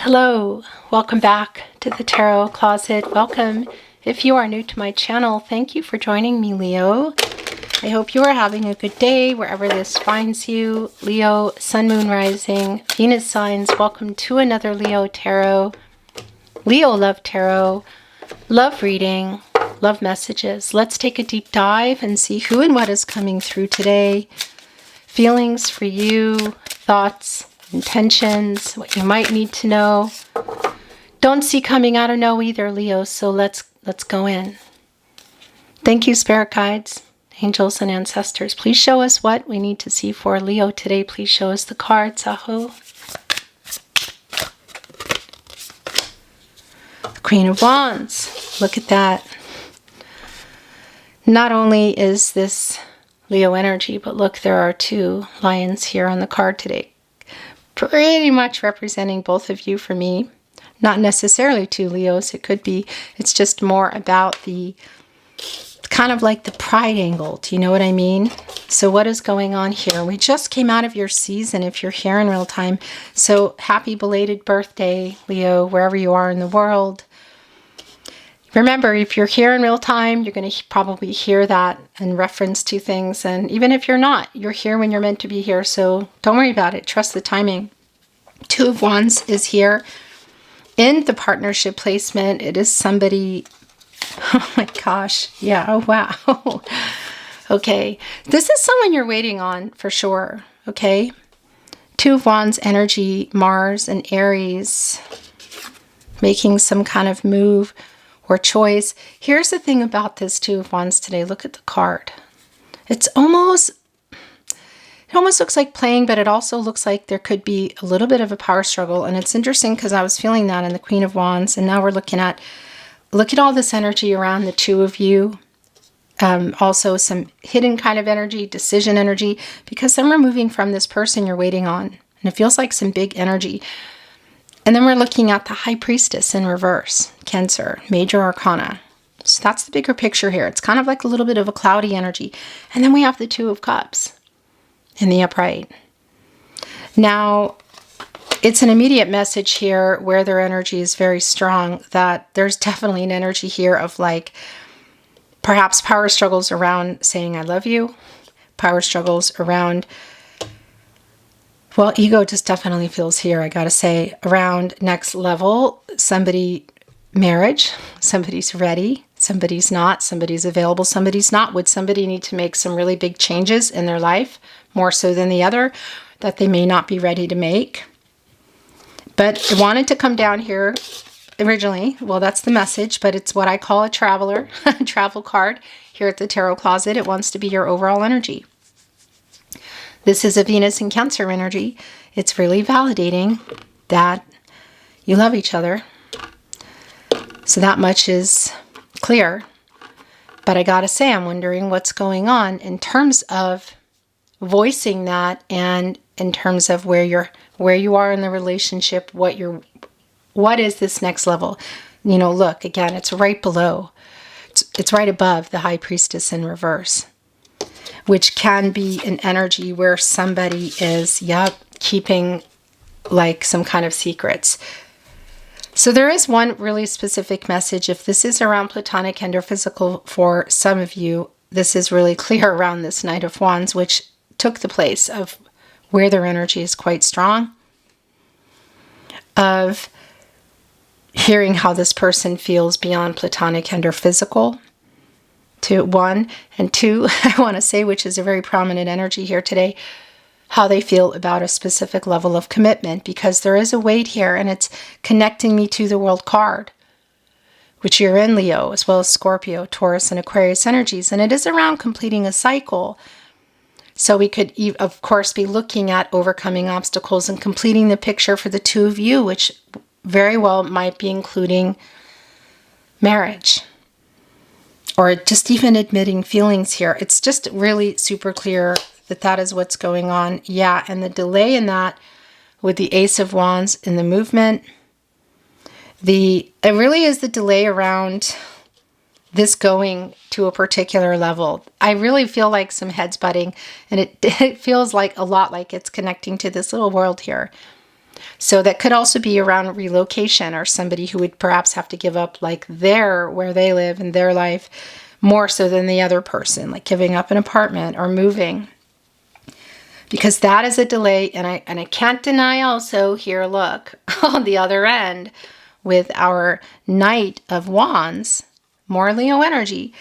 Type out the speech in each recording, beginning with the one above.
Hello, welcome back to the Tarot Closet. Welcome. If you are new to my channel, thank you for joining me, Leo. I hope you are having a good day wherever this finds you. Leo, Sun, Moon, Rising, Venus signs, welcome to another Leo Tarot. Leo love tarot, love reading, love messages. Let's take a deep dive and see who and what is coming through today. Feelings for you, thoughts, intentions, what you might need to know. Don't see coming out of no either, Leo, so let's go in. Thank you, spirit guides, angels, and ancestors. Please show us what we need to see for Leo today. Please show us the cards. Aho. The Queen of Wands. Look at that. Not only is this Leo energy, but look, there are two lions here on the card today. Pretty much representing both of you for me. Not necessarily two Leos, it could be. It's just more about the kind of like the pride angle. Do you know what I mean? So what is going on here? We just came out of your season if you're here in real time. So happy belated birthday, Leo, wherever you are in the world. Remember, if you're here in real time, you're going to probably hear that in reference to things. And even if you're not, you're here when you're meant to be here. So don't worry about it. Trust the timing. Two of Wands is here. In the partnership placement, it is somebody... Oh my gosh. Yeah. Oh, wow. Okay. This is someone you're waiting on for sure. Okay. Two of Wands energy, Mars and Aries, making some kind of move or choice. Here's the thing about this Two of Wands today. Look at the card. It almost looks like playing, but it also looks like there could be a little bit of a power struggle. And it's interesting because I was feeling that in the Queen of Wands. And now we're looking at, look at all this energy around the two of you. Also some hidden kind of energy, decision energy, because then we're moving from this person you're waiting on. And it feels like some big energy. And then we're looking at the High Priestess in reverse, Cancer, Major Arcana. So that's the bigger picture here. It's kind of like a little bit of a cloudy energy. And then we have the Two of Cups in the upright. Now, it's an immediate message here where their energy is very strong, that there's definitely an energy here of like perhaps power struggles around saying I love you, power struggles around... Well, ego just definitely feels here, I gotta say, around next level, somebody, marriage, somebody's ready, somebody's not, somebody's available, somebody's not. Would somebody need to make some really big changes in their life, more so than the other, that they may not be ready to make? But I wanted to come down here originally. Well, that's the message, but it's what I call a traveler, a travel card here at the Tarot Closet. It wants to be your overall energy. This is a Venus and Cancer energy. It's really validating that you love each other. So that much is clear. But I gotta say, I'm wondering what's going on in terms of voicing that, and in terms of where you are in the relationship, what is this next level? You know, look, again, it's right below. It's right above the High Priestess in reverse, which can be an energy where somebody is, keeping like some kind of secrets. So there is one really specific message. If this is around platonic and or physical for some of you, this is really clear around this Knight of Wands, which took the place of where their energy is quite strong, of hearing how this person feels beyond platonic and or physical. One, and two, I want to say, which is a very prominent energy here today, how they feel about a specific level of commitment, because there is a weight here, and it's connecting me to the World card, which you're in, Leo, as well as Scorpio, Taurus, and Aquarius energies, and it is around completing a cycle. So we could, of course, be looking at overcoming obstacles and completing the picture for the two of you, which very well might be including marriage. Or just even admitting feelings here. It's just really super clear that that is what's going on. Yeah, and the delay in that with the Ace of Wands in the movement. It really is the delay around this going to a particular level. I really feel like some heads butting, and it feels like a lot like it's connecting to this little world here. So that could also be around relocation, or somebody who would perhaps have to give up like where they live in their life more so than the other person, like giving up an apartment or moving. Because that is a delay, and I can't deny also here, look, on the other end with our Knight of Wands, more Leo energy,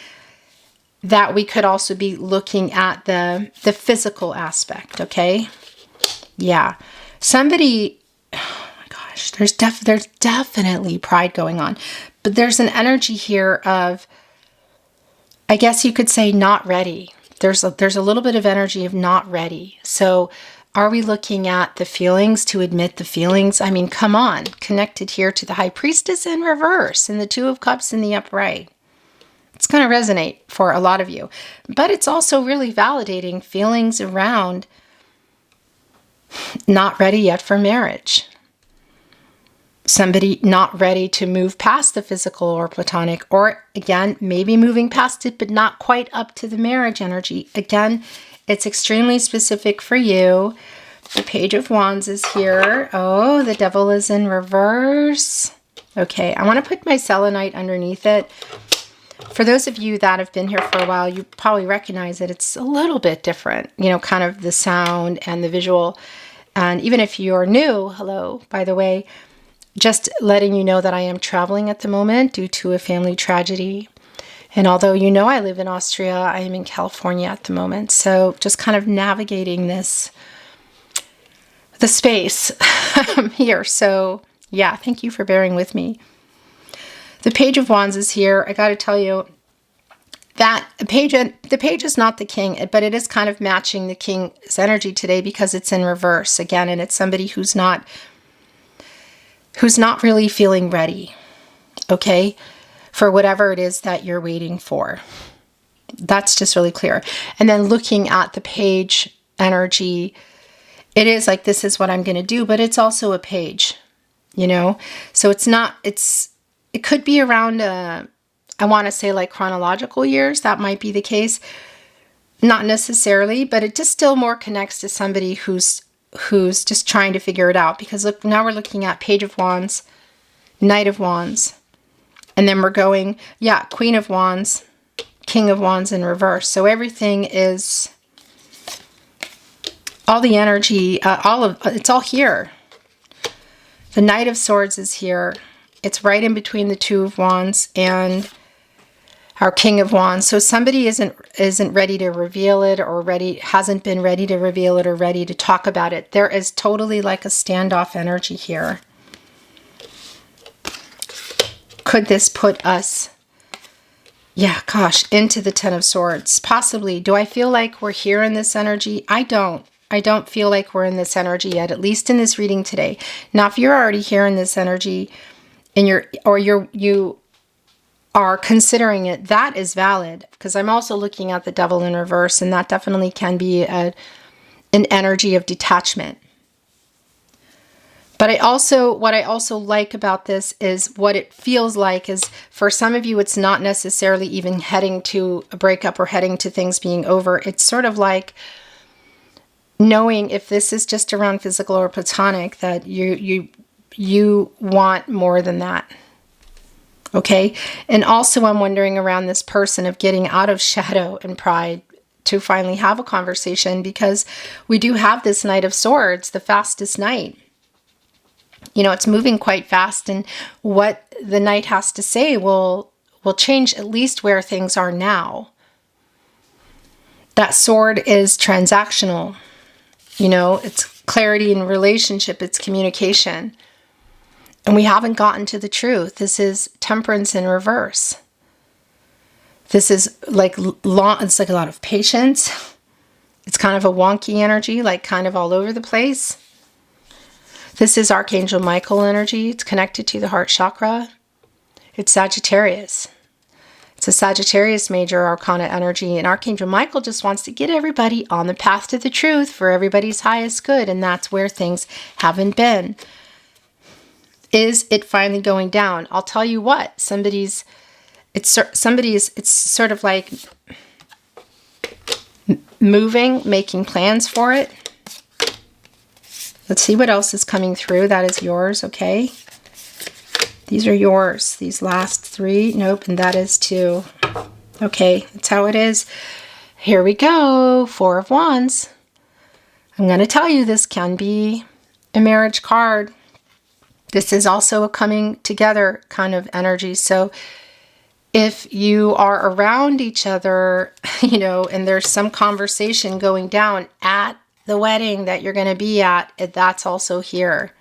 that we could also be looking at the physical aspect, okay? Yeah. Somebody, oh my gosh, there's definitely pride going on. But there's an energy here of, I guess you could say, not ready. There's a little bit of energy of not ready. So are we looking at the feelings, to admit the feelings? I mean, come on, connected here to the High Priestess in reverse and the Two of Cups in the upright. It's going to resonate for a lot of you. But it's also really validating feelings around not ready yet for marriage. Somebody not ready to move past the physical or platonic, or again, maybe moving past it, but not quite up to the marriage energy. Again, it's extremely specific for you. The Page of Wands is here. Oh, the Devil is in reverse. Okay, I want to put my selenite underneath it. For those of you that have been here for a while, you probably recognize that it's a little bit different, you know, kind of the sound and the visual. And even if you're new, hello, by the way, just letting you know that I am traveling at the moment due to a family tragedy. And although you know I live in Austria, I am in California at the moment. So just kind of navigating the space here. So yeah, thank you for bearing with me. The Page of Wands is here. I got to tell you that the page is not the king, but it is kind of matching the king's energy today because it's in reverse again, and it's somebody who's not really feeling ready, okay, for whatever it is that you're waiting for. That's just really clear. And then looking at the page energy, it is like, this is what I'm going to do, but it's also a page, you know? So it could be around, I want to say like chronological years. That might be the case. Not necessarily, but it just still more connects to somebody who's just trying to figure it out. Because look, now we're looking at Page of Wands, Knight of Wands, and then we're going, yeah, Queen of Wands, King of Wands in reverse. So everything is, all the energy, it's all here. The Knight of Swords is here. It's right in between the Two of Wands and our King of Wands. So somebody isn't ready to reveal it, or hasn't been ready to reveal it, or ready to talk about it. There is totally like a standoff energy here. Could this put us, yeah, gosh, into the Ten of Swords? Possibly. Do I feel like we're here in this energy? I don't feel like we're in this energy yet, at least in this reading today. Now, if you're already here in this energy, and you are considering it, that is valid, because I'm also looking at the Devil in reverse, and that definitely can be an energy of detachment. But what I also like about this is what it feels like is, for some of you, it's not necessarily even heading to a breakup or heading to things being over. It's sort of like knowing, if this is just around physical or platonic, that you want more than that. Okay? And also I'm wondering around this person of getting out of shadow and pride to finally have a conversation, because we do have this Knight of Swords, the fastest knight. You know, it's moving quite fast, and what the knight has to say will change at least where things are now. That sword is transactional. You know, it's clarity in relationship, it's communication. And we haven't gotten to the truth. This is Temperance in reverse. This is like it's like a lot of patience. It's kind of a wonky energy, like kind of all over the place. This is Archangel Michael energy. It's connected to the heart chakra. It's Sagittarius. It's a Sagittarius major arcana energy, and Archangel Michael just wants to get everybody on the path to the truth for everybody's highest good, and that's where things haven't been. Is it finally going down? I'll tell you what, it's sort of like moving, making plans for it. Let's see what else is coming through. That is yours, okay? These are yours. These last three. Nope, and that is too. Okay, that's how it is. Here we go. Four of Wands. I'm going to tell you this can be a marriage card. This is also a coming together kind of energy. So if you are around each other, you know, and there's some conversation going down at the wedding that you're going to be at, that's also here.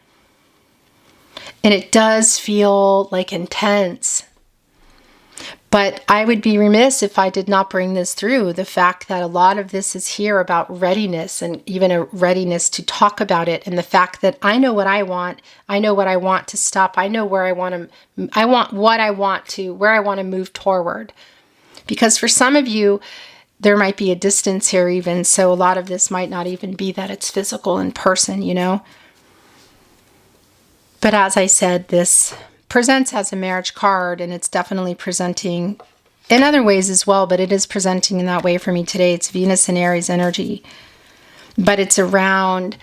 And it does feel like intense. But I would be remiss if I did not bring this through. The fact that a lot of this is here about readiness, and even a readiness to talk about it. And the fact that I know what I want. I know what I want to stop. I know where I want to, where I want to move toward. Because for some of you, there might be a distance here even. So a lot of this might not even be that it's physical in person, you know. But as I said, this presents as a marriage card, and it's definitely presenting in other ways as well, but it is presenting in that way for me today. It's Venus and Aries energy, but it's around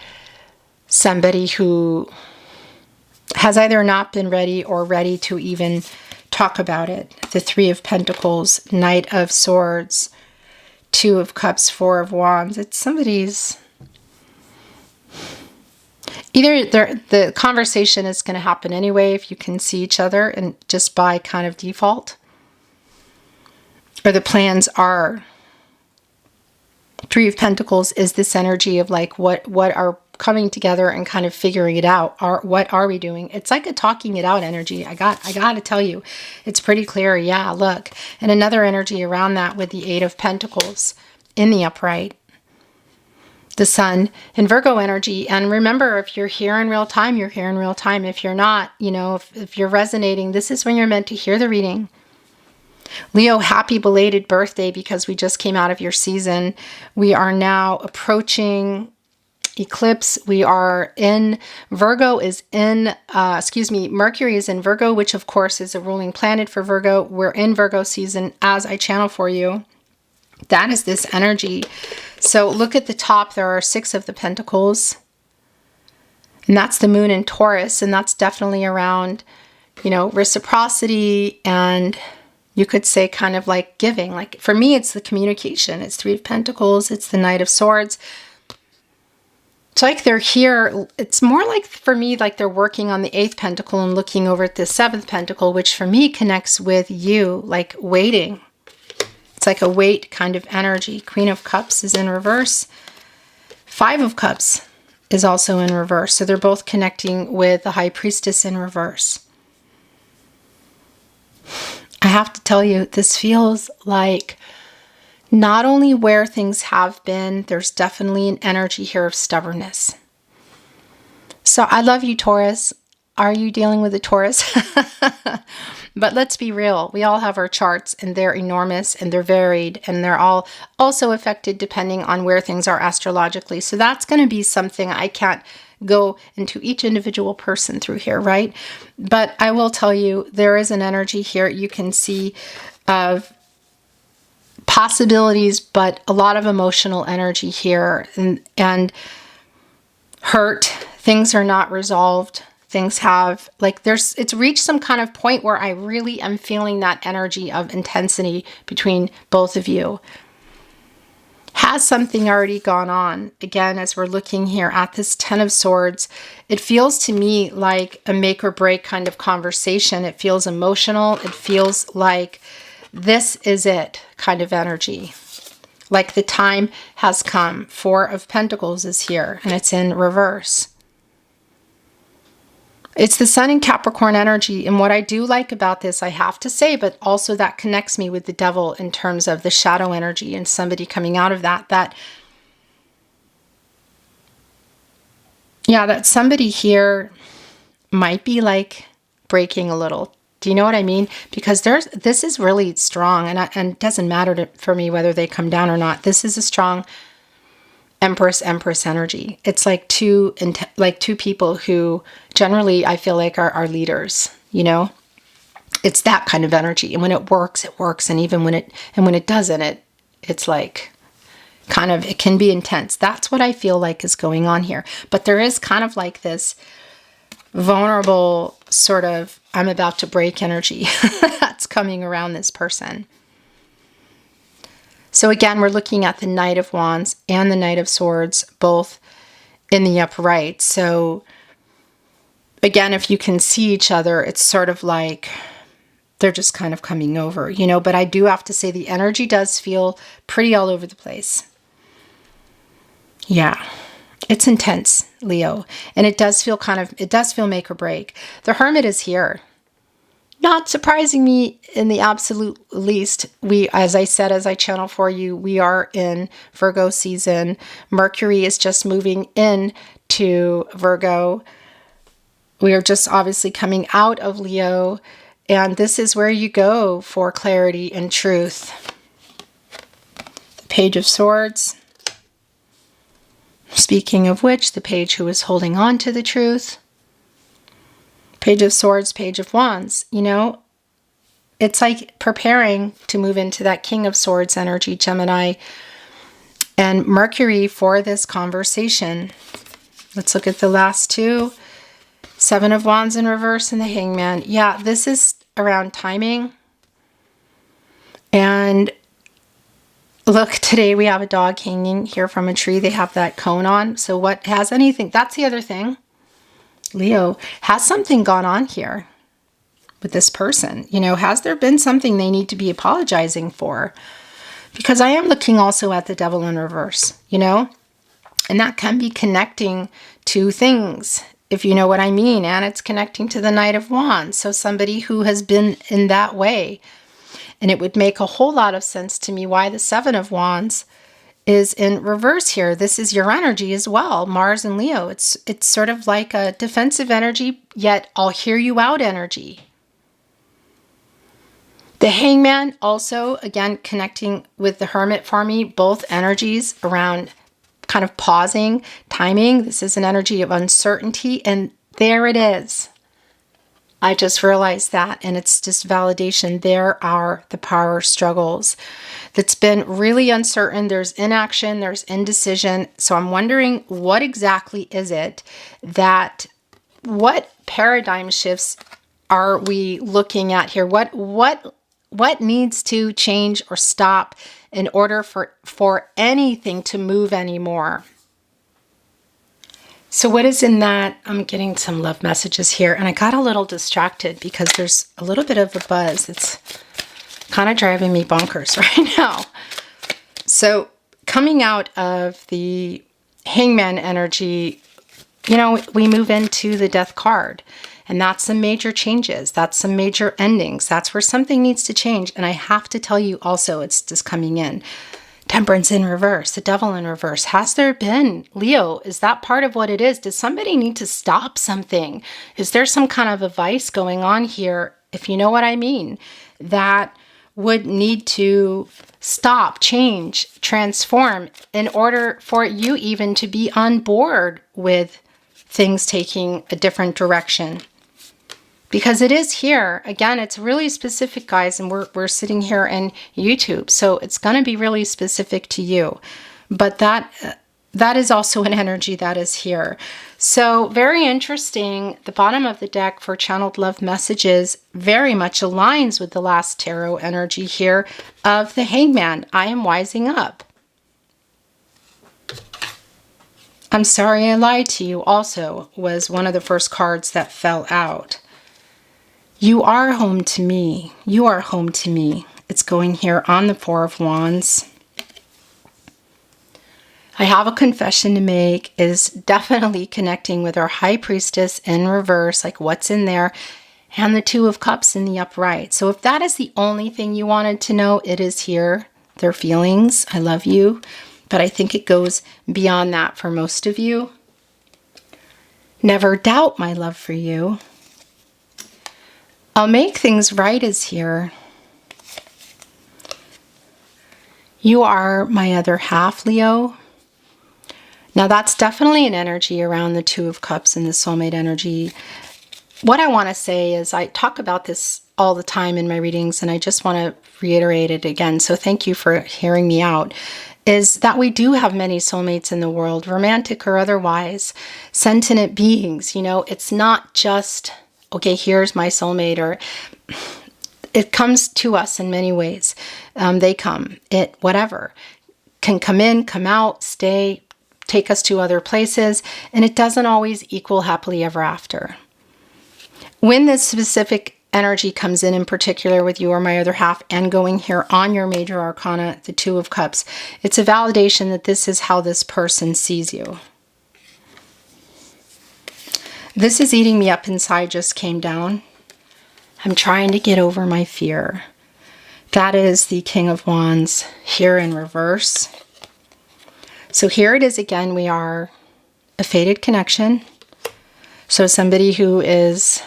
somebody who has either not been ready or ready to even talk about it. The Three of Pentacles, Knight of Swords, Two of Cups, Four of Wands. It's somebody's... Either the conversation is going to happen anyway if you can see each other and just by kind of default. Or the plans are... Three of Pentacles is this energy of like what are coming together and kind of figuring it out. What are we doing? It's like a talking it out energy. I got to tell you, it's pretty clear. Yeah, look. And another energy around that with the Eight of Pentacles in the upright. The Sun and Virgo energy. And remember, if you're here in real time, you're here in real time. If you're not, you know, if you're resonating, this is when you're meant to hear the reading. Leo, happy belated birthday, because we just came out of your season. We are now approaching eclipse. We are in Virgo is in, Mercury is in Virgo, which of course is a ruling planet for Virgo. We're in Virgo season as I channel for you. That is this energy. So look at the top. There are Six of the Pentacles. And that's the Moon in Taurus. And that's definitely around, you know, reciprocity. And you could say kind of like giving. Like for me, it's the communication. It's Three of Pentacles. It's the Knight of Swords. It's like they're here. It's more like for me, like they're working on the Eighth Pentacle and looking over at the Seventh Pentacle, which for me connects with you, like waiting. It's like a wait kind of energy. Queen of Cups is in reverse. Five of Cups is also in reverse. So they're both connecting with the High Priestess in reverse. I have to tell you, this feels like not only where things have been, there's definitely an energy here of stubbornness. So I love you, Taurus. Are you dealing with a Taurus? But let's be real. We all have our charts, and they're enormous and they're varied, and they're all also affected depending on where things are astrologically. So that's going to be something I can't go into each individual person through here, right? But I will tell you, there is an energy here you can see of possibilities, but a lot of emotional energy here, and hurt. Things are not resolved. Things have, like, it's reached some kind of point where I really am feeling that energy of intensity between both of you. Has something already gone on? Again, as we're looking here at this Ten of Swords, it feels to me like a make or break kind of conversation. It feels emotional. It feels like this is it kind of energy. Like the time has come. Four of Pentacles is here, and it's in reverse. It's the Sun in Capricorn energy. And what I do like about this, I have to say, but also that connects me with the Devil in terms of the shadow energy and somebody coming out of that somebody here might be like breaking a little. Do you know what I mean? Because this is really strong, and it doesn't matter for me whether they come down or not. This is a strong Empress energy. It's like two people who generally I feel like are leaders, you know? It's that kind of energy. And when it works, it works. And even when it doesn't, it's like Kind of, it can be intense. That's what I feel like is going on here. But there is kind of like this vulnerable sort of, I'm about to break energy that's coming around this person. So again, we're looking at the Knight of Wands and the Knight of Swords, both in the upright. So again, if you can see each other, it's sort of like they're just kind of coming over, you know, but I do have to say the energy does feel pretty all over the place. Yeah, it's intense, Leo. And it does feel it does feel make or break. The Hermit is here. Not surprising me in the absolute least. As I said, as I channel for you, we are in Virgo season. Mercury is just moving in to Virgo. We are just obviously coming out of Leo. And this is where you go for clarity and truth. Page of Swords. Speaking of which, the page who is holding on to the truth. Page of Swords, Page of Wands. You know, it's like preparing to move into that King of Swords energy, Gemini. And Mercury for this conversation. Let's look at the last two. Seven of Wands in reverse and the Hangman. Yeah, this is around timing. And look, today we have a dog hanging here from a tree. They have that cone on. So what has anything? That's the other thing. Leo, has something gone on here with this person? You know, has there been something they need to be apologizing for? Because I am looking also at the Devil in reverse, you know, and that can be connecting to things, if you know what I mean. And it's connecting to the Knight of Wands. So somebody who has been in that way. And it would make a whole lot of sense to me why the Seven of Wands is in reverse here. This is your energy as well, Mars and Leo. It's sort of like a defensive energy, yet I'll hear you out energy. The Hangman also, again, connecting with the Hermit for me, both energies around kind of pausing, timing. This is an energy of uncertainty, and there it is. I just realized that, and it's just validation. There are the power struggles. That's been really uncertain. There's inaction, there's indecision. So I'm wondering, what exactly is it what paradigm shifts are we looking at here? What needs to change or stop in order for anything to move anymore? So what is in that? I'm getting some love messages here, and I got a little distracted because there's a little bit of a buzz. It's kind of driving me bonkers right now. So coming out of the Hangman energy, you know, we move into the Death card, and that's some major changes. That's some major endings. That's where something needs to change. And I have to tell you also, it's just coming in. Temperance in reverse, the Devil in reverse. Has there been, Leo, is that part of what it is? Does somebody need to stop something? Is there some kind of a vice going on here, if you know what I mean, that would need to stop, change, transform in order for you even to be on board with things taking a different direction? Because it is here. Again, it's really specific, guys, and we're sitting here in YouTube, so it's going to be really specific to you. But that is also an energy that is here. So very interesting. The bottom of the deck for channeled love messages very much aligns with the last tarot energy here of the Hangman. I am wising up. I'm sorry I lied to you also was one of the first cards that fell out. You are home to me. You are home to me. It's going here on the Four of Wands. I have a confession to make. It is definitely connecting with our High Priestess in reverse, like what's in there, and the Two of Cups in the upright. So if that is the only thing you wanted to know, it is here. Their feelings, I love you, but I think it goes beyond that for most of you. Never doubt my love for you. I'll make things right is here. You are my other half, Leo. Now that's definitely an energy around the Two of Cups and the soulmate energy. What I want to say is I talk about this all the time in my readings, and I just want to reiterate it again. So thank you for hearing me out. Is that we do have many soulmates in the world, romantic or otherwise, sentient beings. You know, it's not just, okay, here's my soulmate, or it comes to us in many ways. They come, whatever, can come in, come out, stay, take us to other places, and it doesn't always equal happily ever after. When this specific energy comes in particular with you or my other half, and going here on your major arcana, the Two of Cups, it's a validation that this is how this person sees you. This is eating me up inside just came down. I'm trying to get over my fear. That is the King of Wands here in reverse. So here it is again. We are a fated connection. So somebody who is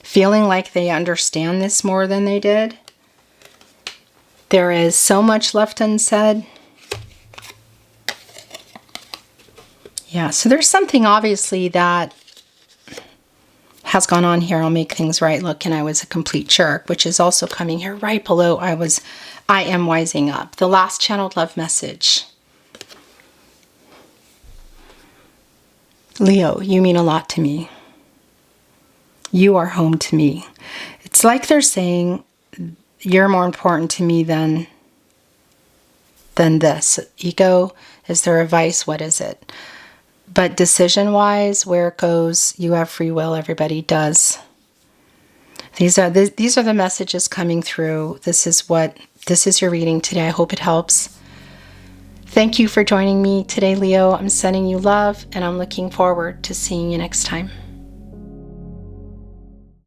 feeling like they understand this more than they did. There is so much left unsaid. Yeah, so there's something obviously that has gone on here. I'll make things right. Look, and I was a complete jerk, which is also coming here right below. I am wising up. The last channeled love message. Leo, you mean a lot to me. You are home to me. It's like they're saying, you're more important to me than this. Ego, is there a vice? What is it? But decision-wise, where it goes, you have free will. Everybody does. These are the messages coming through. This is your reading today. I hope it helps. Thank you for joining me today, Leo. I'm sending you love, and I'm looking forward to seeing you next time.